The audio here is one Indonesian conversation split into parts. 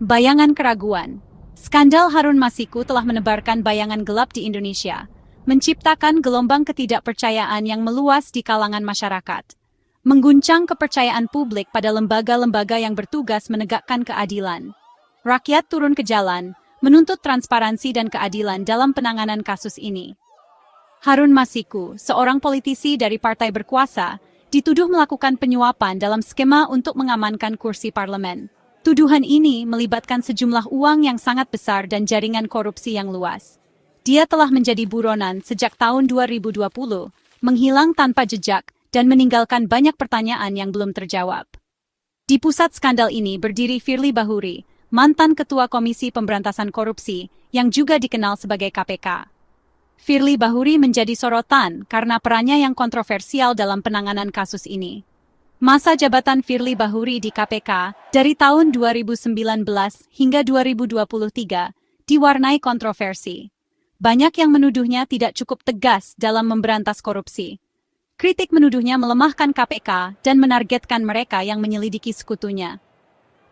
Bayangan keraguan. Skandal Harun Masiku telah menebarkan bayangan gelap di Indonesia, menciptakan gelombang ketidakpercayaan yang meluas di kalangan masyarakat, mengguncang kepercayaan publik pada lembaga-lembaga yang bertugas menegakkan keadilan. Rakyat turun ke jalan, menuntut transparansi dan keadilan dalam penanganan kasus ini. Harun Masiku, seorang politisi dari partai berkuasa, dituduh melakukan penyuapan dalam skema untuk mengamankan kursi parlemen. Tuduhan ini melibatkan sejumlah uang yang sangat besar dan jaringan korupsi yang luas. Dia telah menjadi buronan sejak tahun 2020, menghilang tanpa jejak, dan meninggalkan banyak pertanyaan yang belum terjawab. Di pusat skandal ini berdiri Firly Bahuri, mantan Ketua Komisi Pemberantasan Korupsi, yang juga dikenal sebagai KPK. Firly Bahuri menjadi sorotan karena perannya yang kontroversial dalam penanganan kasus ini. Masa jabatan Firly Bahuri di KPK dari tahun 2019 hingga 2023 diwarnai kontroversi. Banyak yang menuduhnya tidak cukup tegas dalam memberantas korupsi. Kritik menuduhnya melemahkan KPK dan menargetkan mereka yang menyelidiki sekutunya.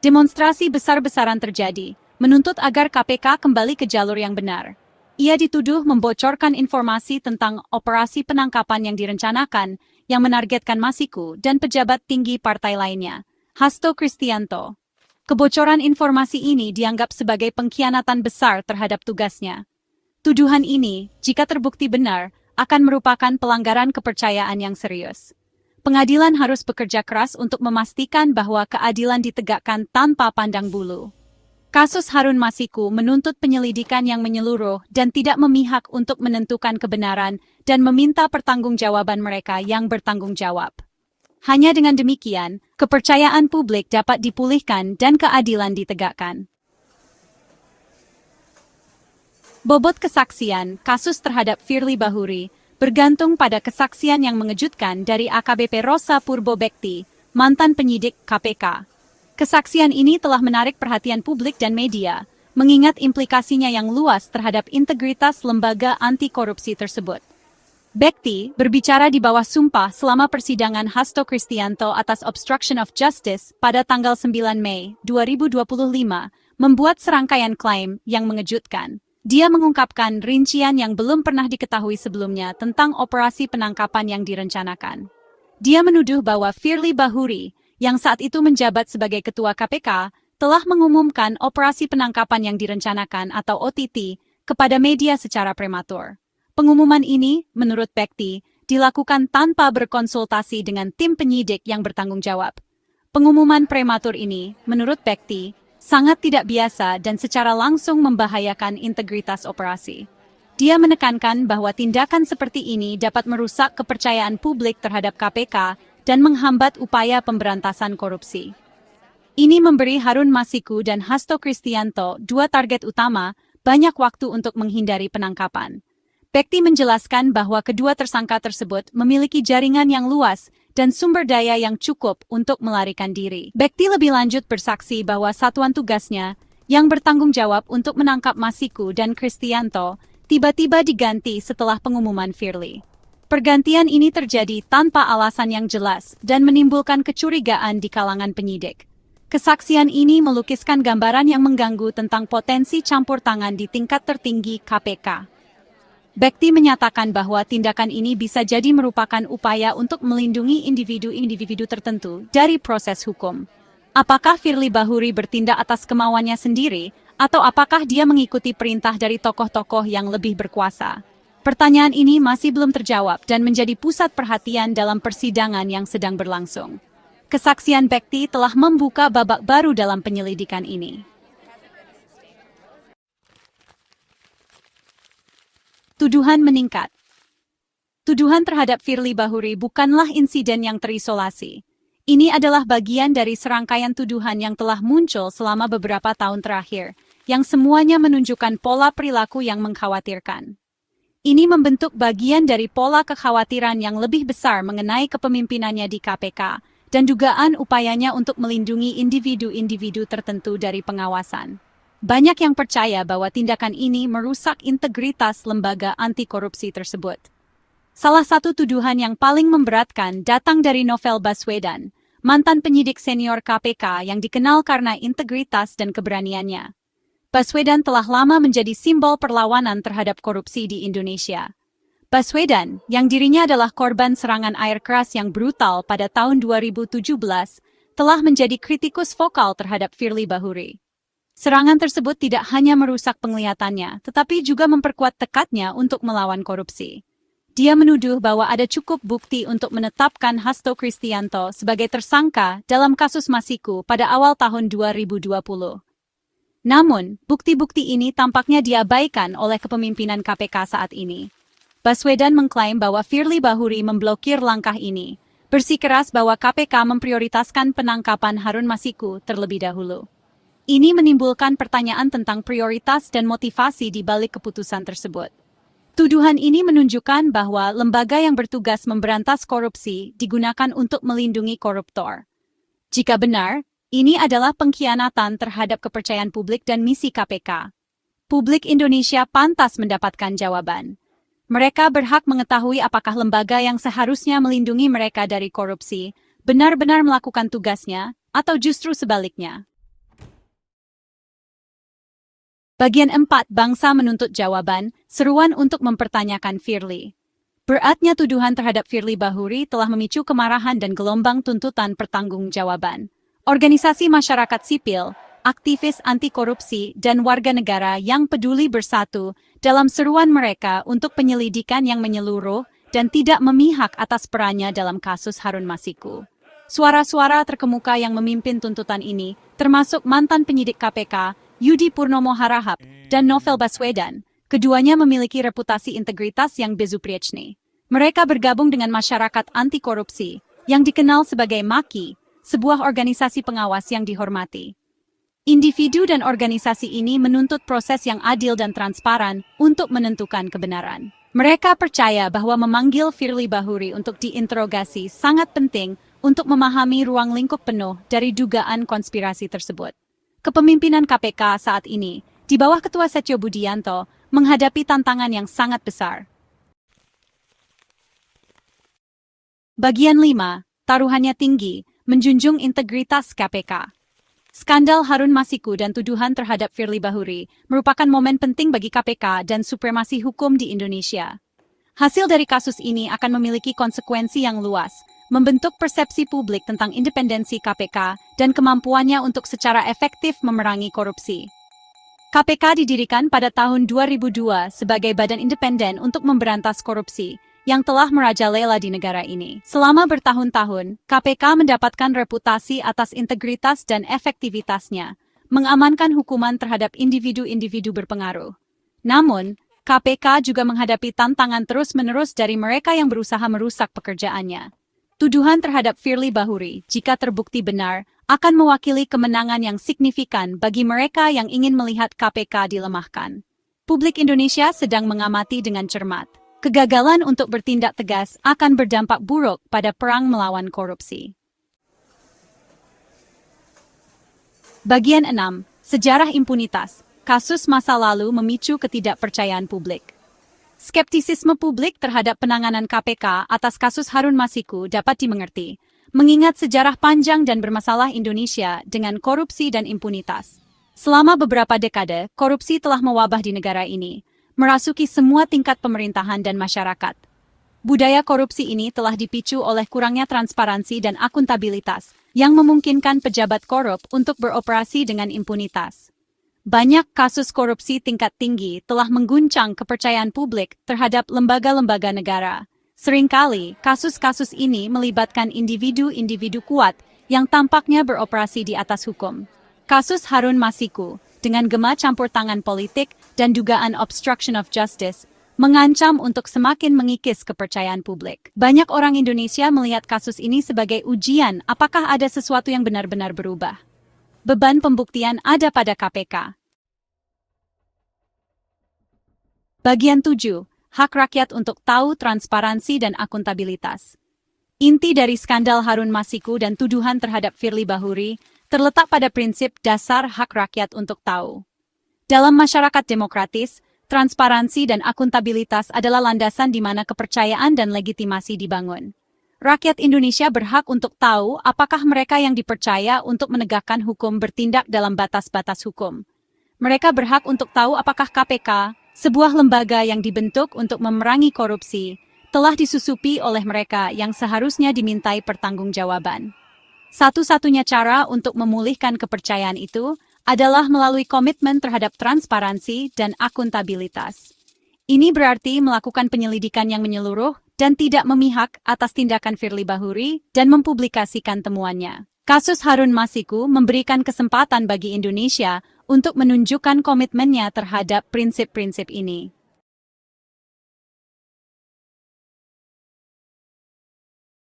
Demonstrasi besar-besaran terjadi, menuntut agar KPK kembali ke jalur yang benar. Ia dituduh membocorkan informasi tentang operasi penangkapan yang direncanakan, yang menargetkan Masiku dan pejabat tinggi partai lainnya, Hasto Kristianto. Kebocoran informasi ini dianggap sebagai pengkhianatan besar terhadap tugasnya. Tuduhan ini, jika terbukti benar, akan merupakan pelanggaran kepercayaan yang serius. Pengadilan harus bekerja keras untuk memastikan bahwa keadilan ditegakkan tanpa pandang bulu. Kasus Harun Masiku menuntut penyelidikan yang menyeluruh dan tidak memihak untuk menentukan kebenaran dan meminta pertanggungjawaban mereka yang bertanggung jawab. Hanya dengan demikian, kepercayaan publik dapat dipulihkan dan keadilan ditegakkan. Bobot kesaksian kasus terhadap Firly Bahuri bergantung pada kesaksian yang mengejutkan dari AKBP Rosa Purbo Bekti, mantan penyidik KPK. Kesaksian ini telah menarik perhatian publik dan media, mengingat implikasinya yang luas terhadap integritas lembaga anti-korupsi tersebut. Bekti berbicara di bawah sumpah selama persidangan Hasto Kristianto atas obstruction of justice pada tanggal 9 Mei 2025, membuat serangkaian klaim yang mengejutkan. Dia mengungkapkan rincian yang belum pernah diketahui sebelumnya tentang operasi penangkapan yang direncanakan. Dia menuduh bahwa Firly Bahuri, yang saat itu menjabat sebagai Ketua KPK, telah mengumumkan operasi penangkapan yang direncanakan atau OTT kepada media secara prematur. Pengumuman ini, menurut Bekti, dilakukan tanpa berkonsultasi dengan tim penyidik yang bertanggung jawab. Pengumuman prematur ini, menurut Bekti, sangat tidak biasa dan secara langsung membahayakan integritas operasi. Dia menekankan bahwa tindakan seperti ini dapat merusak kepercayaan publik terhadap KPK dan menghambat upaya pemberantasan korupsi. Ini memberi Harun Masiku dan Hasto Kristianto dua target utama, banyak waktu untuk menghindari penangkapan. Bekti menjelaskan bahwa kedua tersangka tersebut memiliki jaringan yang luas dan sumber daya yang cukup untuk melarikan diri. Bekti lebih lanjut bersaksi bahwa satuan tugasnya, yang bertanggung jawab untuk menangkap Masiku dan Kristianto, tiba-tiba diganti setelah pengumuman Firly. Pergantian ini terjadi tanpa alasan yang jelas dan menimbulkan kecurigaan di kalangan penyidik. Kesaksian ini melukiskan gambaran yang mengganggu tentang potensi campur tangan di tingkat tertinggi KPK. Bekti menyatakan bahwa tindakan ini bisa jadi merupakan upaya untuk melindungi individu-individu tertentu dari proses hukum. Apakah Firly Bahuri bertindak atas kemauannya sendiri, atau apakah dia mengikuti perintah dari tokoh-tokoh yang lebih berkuasa? Pertanyaan ini masih belum terjawab dan menjadi pusat perhatian dalam persidangan yang sedang berlangsung. Kesaksian Bekti telah membuka babak baru dalam penyelidikan ini. Tuduhan meningkat. Tuduhan terhadap Firly Bahuri bukanlah insiden yang terisolasi. Ini adalah bagian dari serangkaian tuduhan yang telah muncul selama beberapa tahun terakhir, yang semuanya menunjukkan pola perilaku yang mengkhawatirkan. Ini membentuk bagian dari pola kekhawatiran yang lebih besar mengenai kepemimpinannya di KPK dan dugaan upayanya untuk melindungi individu-individu tertentu dari pengawasan. Banyak yang percaya bahwa tindakan ini merusak integritas lembaga anti korupsi tersebut. Salah satu tuduhan yang paling memberatkan datang dari Novel Baswedan, mantan penyidik senior KPK yang dikenal karena integritas dan keberaniannya. Baswedan telah lama menjadi simbol perlawanan terhadap korupsi di Indonesia. Baswedan, yang dirinya adalah korban serangan air keras yang brutal pada tahun 2017, telah menjadi kritikus vokal terhadap Firly Bahuri. Serangan tersebut tidak hanya merusak penglihatannya, tetapi juga memperkuat tekadnya untuk melawan korupsi. Dia menuduh bahwa ada cukup bukti untuk menetapkan Hasto Kristianto sebagai tersangka dalam kasus Masiku pada awal tahun 2020. Namun, bukti-bukti ini tampaknya diabaikan oleh kepemimpinan KPK saat ini. Baswedan mengklaim bahwa Firly Bahuri memblokir langkah ini, bersikeras bahwa KPK memprioritaskan penangkapan Harun Masiku terlebih dahulu. Ini menimbulkan pertanyaan tentang prioritas dan motivasi di balik keputusan tersebut. Tuduhan ini menunjukkan bahwa lembaga yang bertugas memberantas korupsi digunakan untuk melindungi koruptor. Jika benar, ini adalah pengkhianatan terhadap kepercayaan publik dan misi KPK. Publik Indonesia pantas mendapatkan jawaban. Mereka berhak mengetahui apakah lembaga yang seharusnya melindungi mereka dari korupsi benar-benar melakukan tugasnya atau justru sebaliknya. Bagian 4, bangsa menuntut jawaban, seruan untuk mempertanyakan Firly. Beratnya tuduhan terhadap Firly Bahuri telah memicu kemarahan dan gelombang tuntutan pertanggungjawaban. Organisasi masyarakat sipil, aktivis anti korupsi, dan warga negara yang peduli bersatu dalam seruan mereka untuk penyelidikan yang menyeluruh dan tidak memihak atas perannya dalam kasus Harun Masiku. Suara-suara terkemuka yang memimpin tuntutan ini, termasuk mantan penyidik KPK, Yudi Purnomo Harahap, dan Novel Baswedan, keduanya memiliki reputasi integritas yang bezupriechny. Mereka bergabung dengan masyarakat anti korupsi, yang dikenal sebagai MAKI, sebuah organisasi pengawas yang dihormati. Individu dan organisasi ini menuntut proses yang adil dan transparan untuk menentukan kebenaran. Mereka percaya bahwa memanggil Firly Bahuri untuk diinterogasi sangat penting untuk memahami ruang lingkup penuh dari dugaan konspirasi tersebut. Kepemimpinan KPK saat ini, di bawah Ketua Setio Budianto, menghadapi tantangan yang sangat besar. Bagian 5, taruhannya tinggi, menjunjung integritas KPK. Skandal Harun Masiku dan tuduhan terhadap Firly Bahuri merupakan momen penting bagi KPK dan supremasi hukum di Indonesia. Hasil dari kasus ini akan memiliki konsekuensi yang luas, membentuk persepsi publik tentang independensi KPK dan kemampuannya untuk secara efektif memerangi korupsi. KPK didirikan pada tahun 2002 sebagai badan independen untuk memberantas korupsi, yang telah merajalela di negara ini. Selama bertahun-tahun, KPK mendapatkan reputasi atas integritas dan efektivitasnya, mengamankan hukuman terhadap individu-individu berpengaruh. Namun, KPK juga menghadapi tantangan terus-menerus dari mereka yang berusaha merusak pekerjaannya. Tuduhan terhadap Firly Bahuri, jika terbukti benar, akan mewakili kemenangan yang signifikan bagi mereka yang ingin melihat KPK dilemahkan. Publik Indonesia sedang mengamati dengan cermat. Kegagalan untuk bertindak tegas akan berdampak buruk pada perang melawan korupsi. Bagian 6. Sejarah impunitas. Kasus masa lalu memicu ketidakpercayaan publik. Skeptisisme publik terhadap penanganan KPK atas kasus Harun Masiku dapat dimengerti, mengingat sejarah panjang dan bermasalah Indonesia dengan korupsi dan impunitas. Selama beberapa dekade, korupsi telah mewabah di negara ini, merasuki semua tingkat pemerintahan dan masyarakat. Budaya korupsi ini telah dipicu oleh kurangnya transparansi dan akuntabilitas, yang memungkinkan pejabat korup untuk beroperasi dengan impunitas. Banyak kasus korupsi tingkat tinggi telah mengguncang kepercayaan publik terhadap lembaga-lembaga negara. Seringkali, kasus-kasus ini melibatkan individu-individu kuat yang tampaknya beroperasi di atas hukum. Kasus Harun Masiku, dengan gema campur tangan politik dan dugaan obstruction of justice, mengancam untuk semakin mengikis kepercayaan publik. Banyak orang Indonesia melihat kasus ini sebagai ujian apakah ada sesuatu yang benar-benar berubah. Beban pembuktian ada pada KPK. Bagian 7. Hak rakyat untuk tahu, transparansi dan akuntabilitas. Inti dari skandal Harun Masiku dan tuduhan terhadap Firly Bahuri terletak pada prinsip dasar hak rakyat untuk tahu. Dalam masyarakat demokratis, transparansi dan akuntabilitas adalah landasan di mana kepercayaan dan legitimasi dibangun. Rakyat Indonesia berhak untuk tahu apakah mereka yang dipercaya untuk menegakkan hukum bertindak dalam batas-batas hukum. Mereka berhak untuk tahu apakah KPK, sebuah lembaga yang dibentuk untuk memerangi korupsi, telah disusupi oleh mereka yang seharusnya dimintai pertanggungjawaban. Satu-satunya cara untuk memulihkan kepercayaan itu adalah melalui komitmen terhadap transparansi dan akuntabilitas. Ini berarti melakukan penyelidikan yang menyeluruh dan tidak memihak atas tindakan Firly Bahuri dan mempublikasikan temuannya. Kasus Harun Masiku memberikan kesempatan bagi Indonesia untuk menunjukkan komitmennya terhadap prinsip-prinsip ini.